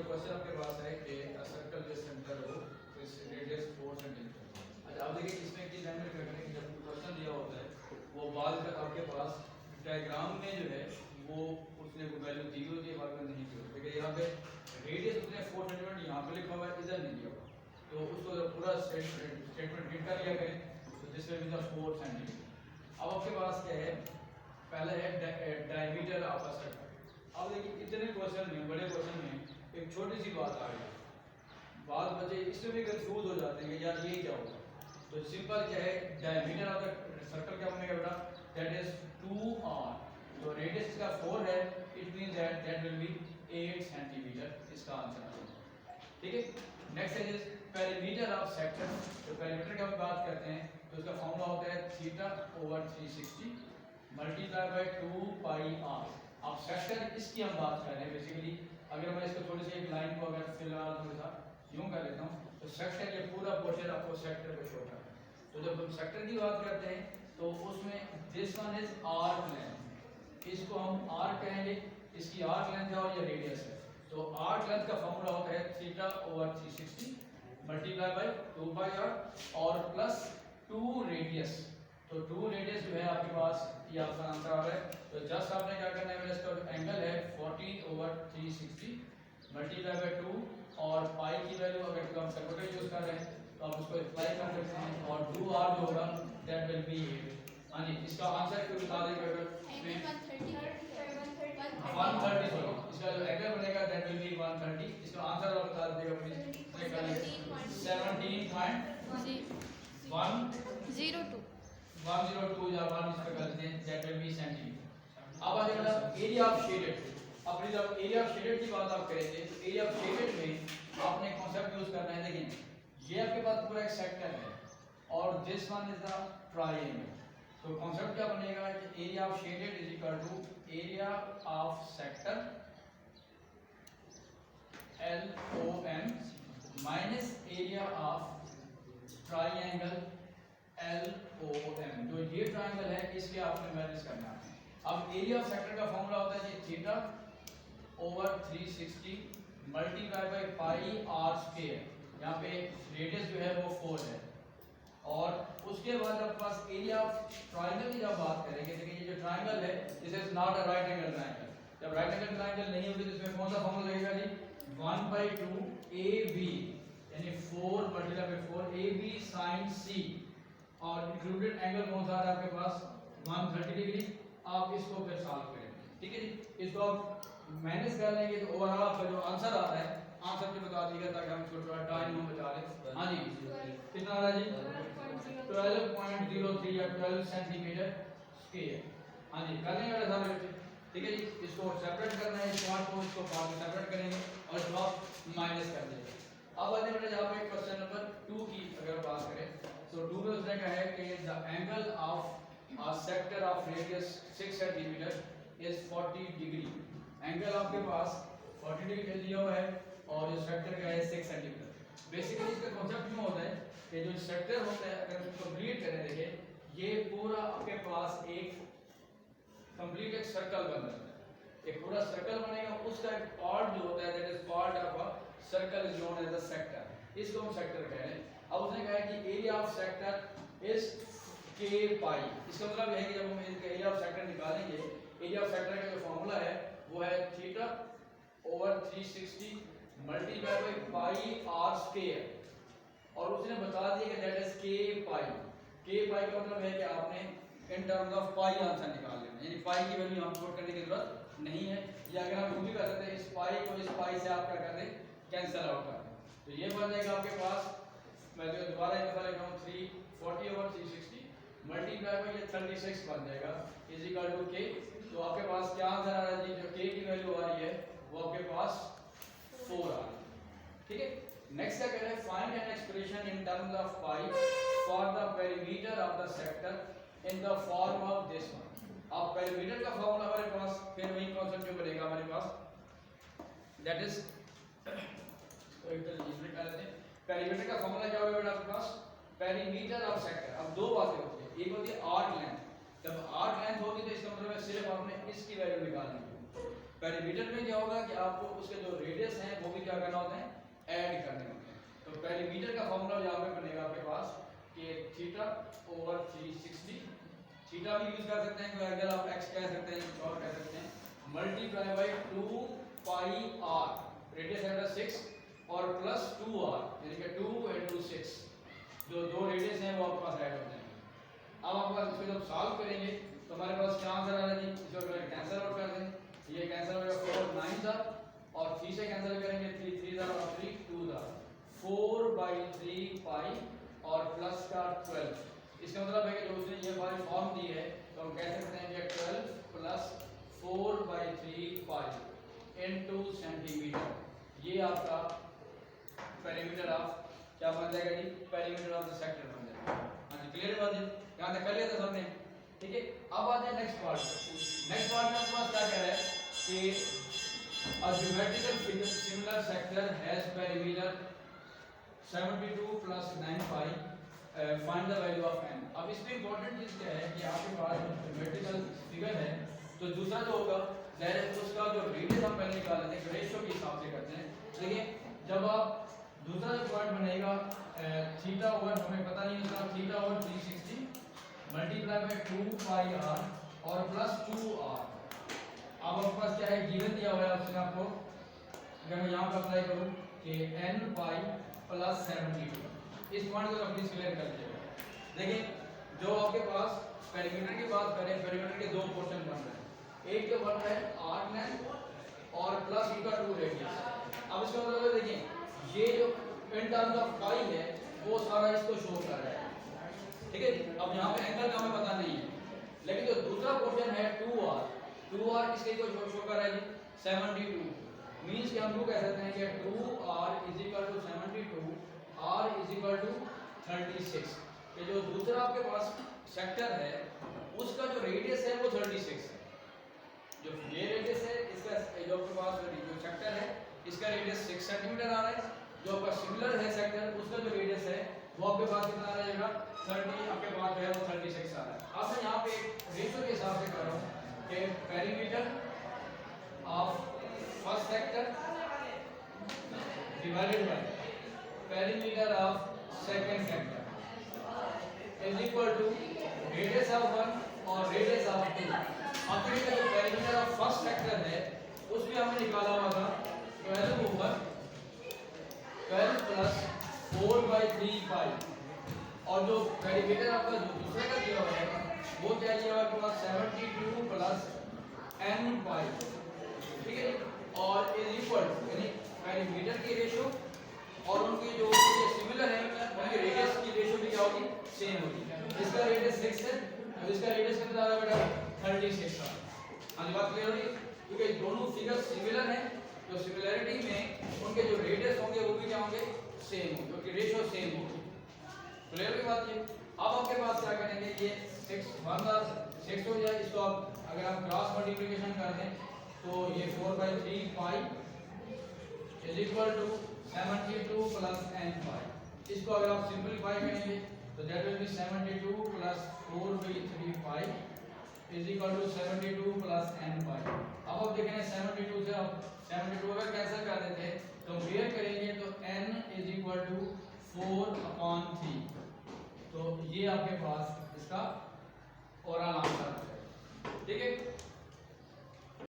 Question आपके पास है कि सर्कल जो सेंटर हो इस रेडियस 4 सेंटीमीटर। अच्छा आप देखिए इसमें की लाइन में क्या करें कि जब क्वेश्चन दिया होता है वो बाद तक आपके पास डायग्राम में जो है वो उसने कोई वैल्यू दी होती है, बाद में नहीं दी होती है। यहाँ पे रेडियस उसने 4 सेंटीमीटर यहाँ पे लिखा हुआ है, इधर नहीं दिया हुआ, तो उसको पूरा स्टेटमेंट प्रिंट कर लिया करें। तो जिसमें भी था 4 सेंटीमीटर। अब आपके पास क्या है, पहले है डायमीटर ऑफ अ सर्कल। अब देखिए इतने क्वेश्चन में, बड़े क्वेश्चन में एक छोटी सी बात आ गई, बात बचे इसमें भी कंफ्यूज हो जाते हैं कि यार ये क्या होगा। तो सिंपल क्या है, डायमीटर ऑफ द सर्कल क्या बनेगा बेटा, दैट इज 2r। तो रेडियस का 4 है, it means that will B 8 centimetre, इसका आंसर है। ठीक है, next is perimeter of sector. तो पेरीमीटर की हम बात करते हैं तो उसका फॉर्मूला होता है θ/360 मल्टीप्लाई बाय 2 पाई r। अब सेक्टर इसकी हम बात कर रहे हैं बेसिकली। अगर मैं इसको थोड़ी सी एक लाइन को अगर फिलहाल थोड़ा सा यूं कर लेता हूं तो सेक्टर ये पूरा पोर्शन आपको सेक्टर को शो कर रहा है। तो जब हम सेक्टर की बात करते हैं तो उसमें this one is arc length, इसको हम आर्क कहेंगे, इसकी आर्क लेंथ है और ये रेडियस है। तो आर्क लेंथ का फॉर्मूला होता है θ/360 मल्टीप्लाई बाय 2 पाई r और प्लस 2 रेडियस। तो 2 रेडियस जो है आपके पास ये आपका आंसर आ रहा है। तो जस्ट आपने क्या करना है, मेरा इसका एंगल है 40/360 मल्टीप्लाई बाय 2 और पाई की वैल्यू अगर तो हम कैलकुलेटर यूज कर रहे हैं तो आप उसको अप्लाई कर सकते हैं और 2r जो होगा दैट विल बी 8। हां जी, इसका आंसर क्यों बता देगा अगर इसमें 130 सॉरी, इसका जो एंगल बनेगा दैट विल बी 130। इसका आंसर आप बता दीजिएगा प्लीज। 17.102 या 1 इस पे करते हैं, दैट विल बी सेंटीमीटर। अब आ जाएगा एरिया ऑफ शेडेड। अपनी जब एरिया ऑफ शेडेड की बात आप करेंगे तो एरिया ऑफ शेडेड में आपने कॉन्सेप्ट यूज करना है। देखिए ये आपके पास पूरा एक सेक्टर है और this one is the triangle. तो कॉन्सेप्ट क्या बनेगा कि area of shaded is equal to area of sector LOM minus area of triangle LOM। जो ये ट्रायंगल है इसके आपने मैनेज करना है। अब एरिया ऑफ सेक्टर का फॉर्मूला होता है θ/360 multiply by pi r square. यहाँ पे रेडियस जो है वो 4 है और उसके बाद आपके पास एरिया ऑफ ट्रायंगल की जब बात करेंगे, देखिए ये जो ट्रायंगल है this is not a right angle triangle. जब राइट एंगल ट्रायंगल नहीं होगी तो इसमें कौन सा फॉर्मूला लगेगा जी, 1/2 AB यानी 4 multiply by 4 AB sin C और इंक्लूडेड एंगल कौन सा आ रहा है आपके पास 130 डिग्री। आप इसको फिर सॉल्व करेंगे, ठीक है जी। इसको आप मैनेज कर लेंगे तो ओवरऑल आपका जो आंसर आता है आंसर भी बता दीजिएगा ताकि हम इसको थोड़ा टाइम हम बचा लें। हां जी, कितना आ रहा है जी 12.03 या 12 सेंटीमीटर स्क्वायर। हां जी, कर लेंगे बेटा सारे बच्चे, ठीक है जी। इसको सेपरेट करना है, इस पार्ट को इसको पार्ट में सेपरेट करेंगे और इसको आप माइनस कर देंगे। अब आते हैं बेटा यहाँ पे क्वेश्चन नंबर 2 की अगर बात करें तो 2 में उसने कहा है कि the angle of a sector of radius 6 cm is 40 degree. Angle आपके पास 40 डिग्री दिया हुआ है और जो सेक्टर का है 6 सेंटीमीटर। बेसिकली इसका कांसेप्ट क्यों होता है कि जो सेक्टर होता है अगर उसको कंप्लीट करें, देखिए ये पूरा आपके पास एक कंप्लीट एक सर्कल बन जाता है। एक पूरा सर्कल बनेगा, उसका एक पार्ट जो होता है that is part of a circle is known as a sector. इसको हम सेक्टर कह रहे हैं। अब उसने कहा है कि area of sector is k pi. इसका मतलब है कि जब हम एरिया ऑफ सेक्टर निकालेंगे, एरिया ऑफ सेक्टर का जो फार्मूला है वो है θ/360 multiply by pi r square और उसने बता दिया कि that is k pi. k pi का मतलब है कि आपने in terms of pi answer निकाल लेना, यानी पाई की वैल्यू हम पुट करने की जरूरत नहीं है। या अगर हम यूं भी कर सकते हैं, इस पाई को इस पाई से आप क्या कर दें, कैंसिल आउट कर दें। तो ये बन जाएगा आपके पास, मैं जो दोबारा एक दफा लिख रहा हूं 340/360 मल्टीप्लाई बाय ये 36 बन जाएगा इज इक्वल टू k। तो आपके पास क्या आंसर आ रहा है जी, जो k की वैल्यू आ रही है वो आपके पास 4 आ रही है, ठीक है। नेक्स्ट क्या कह रहे हैं, find an expression in terms of pi for the perimeter of the sector in the form of this one. अब पेरीमीटर का फार्मूला हमारे पास फिर वही कांसेप्ट जो बनेगा हमारे पास दैट इज तो एक तो लिख लेते हैं। पेरीमीटर का फार्मूला क्या होगा बेटा आपके पास, पेरीमीटर ऑफ सेक्टर। अब दो बातें होती है, एक होती है आर्क लेंथ। जब आर्क लेंथ होगी तो इसका मतलब है सिर्फ आपने इसकी वैल्यू निकालनी है। पेरीमीटर में क्या होगा कि आपको उसके जो रेडियस हैं वो भी क्या करना होते हैं, ऐड करने होते हैं। तो पेरीमीटर का फॉर्मूला यहाँ पे बनेगा आपके पास कि थीटा ओवर 360, थीटा भी यूज कर सकते हैं, कोई अगर आप एक्स कह सकते हैं, कुछ और कह सकते हैं, multiply by 2 pi r, radius है 6 और प्लस 2r यानी कि 2 into 6, जो दो रेडियस हैं वो आपके पास ऐड होते हैं। अब आपके पास इसको जब सॉल्व करेंगे तो हमारे पास क्या आंसर आ रहा है जी, इसको कैंसिल आउट कर दें, ये कैंसिल हो जाएगा 4 9 था और 3 से कैंसिल करेंगे 3 3 था और 3 2 था, 4/3 पाई और प्लस का 12। इसका मतलब है कि जो उसने ये वाली फॉर्म दी है तो हम कह सकते हैं कि 12 प्लस 4/3 पाई इनटू सेंटीमीटर, ये आपका पेरीमीटर ऑफ क्या बन जाएगा जी, पेरीमीटर ऑफ द सेक्टर बन जाएगा। हाँ जी क्लियर है बात है, यहाँ तक कर लिया था सबने, ठीक है। अब आते हैं नेक्स्ट पार्ट। नेक्स्ट पार्ट में आपके पास क्या कह रहा है कि a geometrical similar sector has perimeter 72 plus 9 pi, find the value of n। अब इसमें इंपॉर्टेंट चीज क्या है कि आपके पास ज्योमेट्रिकल फिगर है तो दूसरा जो होगा ज़ाहिर है उसका जो रेडियस हम पहले निकाल लेते हैं, रेशियो के हिसाब से करते हैं। देखिए जब आप दूसरा जो पॉइंट बनेगा थीटा ओवर, हमें पता नहीं उसका, theta over 360 multiply by 2 pi r और प्लस 2r। अब आपके पास क्या है, गिवन दिया हुआ है ऑप्शन आपको, अगर मैं यहाँ पर अप्लाई करूँ कि n पाई प्लस 72, इस पॉइंट को प्लीज क्लियर कर लीजिएगा। देखिए जो आपके पास पेरीमीटर की बात करें, पेरीमीटर के दो पोर्शन बन रहे हैं, एक तो बन रहा है आर्क लेंथ और प्लस उसका 2 रेडियस। अब इसका मतलब देखिए ये जो इन टर्म्स ऑफ पाई है वो सारा इसको शो कर रहा है, ठीक है। अब यहाँ पे एंगल का हमें पता नहीं है, लेकिन जो दूसरा पोर्शन है 2r, 2r किसके को शो कर रहा है जी, 72, मींस कि हम लोग कह सकते हैं कि 2r = 72, r = 36। ये जो दूसरा आपके पास सेक्टर है उसका जो रेडियस है वो 36 है, जो ये रेडियस है इसका, जो आपके पास जो सेक्टर है इसका रेडियस 6 सेंटीमीटर आ रहा है, जो आपका सिमिलर है सेक्टर उसका जो रेडियस है वो आपके पास कितना आ जाएगा, 30, आपके पास है वो 36 आ रहा है। अब मैं यहाँ पे रेशियो के हिसाब से कर रहा हूँ कि perimeter of first sector divided by perimeter of second sector is equal to radius of one और रेडियस ऑफ टू। अब देखिए जो पेरीमीटर ऑफ फर्स्ट सेक्टर है उसमें हमने निकाला हुआ था 12 ओवर 12 प्लस 4/3 पाई, और जो पेरीमीटर आपका जो दूसरे का दिया हुआ है वो क्या दिया हुआ है आपके पास 72 प्लस n पाई, ठीक है, और इज इक्वल यानी पेरीमीटर की रेशियो और उनकी जो सिमिलर है उनकी रेडियस की रेशियो भी क्या होगी, सेम होगी। इसका रेडियस 6 है और इसका रेडियस कितना आ रहा है बेटा, 36 है। हाँ बात क्लियर होगी, क्योंकि दोनों फिगर सिमिलर हैं, तो सिमिलरिटी में उनके जो रेडियस होंगे वो भी क्या होंगे, सेम होंगे, क्योंकि रेशियो सेम होगी। क्लियर हुई बात ये। अब आपके पास क्या करेंगे, ये 6 1 और 6 हो जाए, इसको आप अगर आप क्रॉस मल्टीप्लिकेशन कर दें तो ये 4/3 pi is equal to 72 plus n pi. इसको अगर आप सिंपलीफाई करेंगे तो that will be 72 plus 4/3 pi is equal to 72 plus n pi. अब आप देखें 72 से आप 72 अगर कैंसिल कर देते हैं तो कंपेयर करेंगे तो n इज इक्वल टू 4/3, तो ये आपके पास इसका ओवरऑल आंसर है, ठीक है।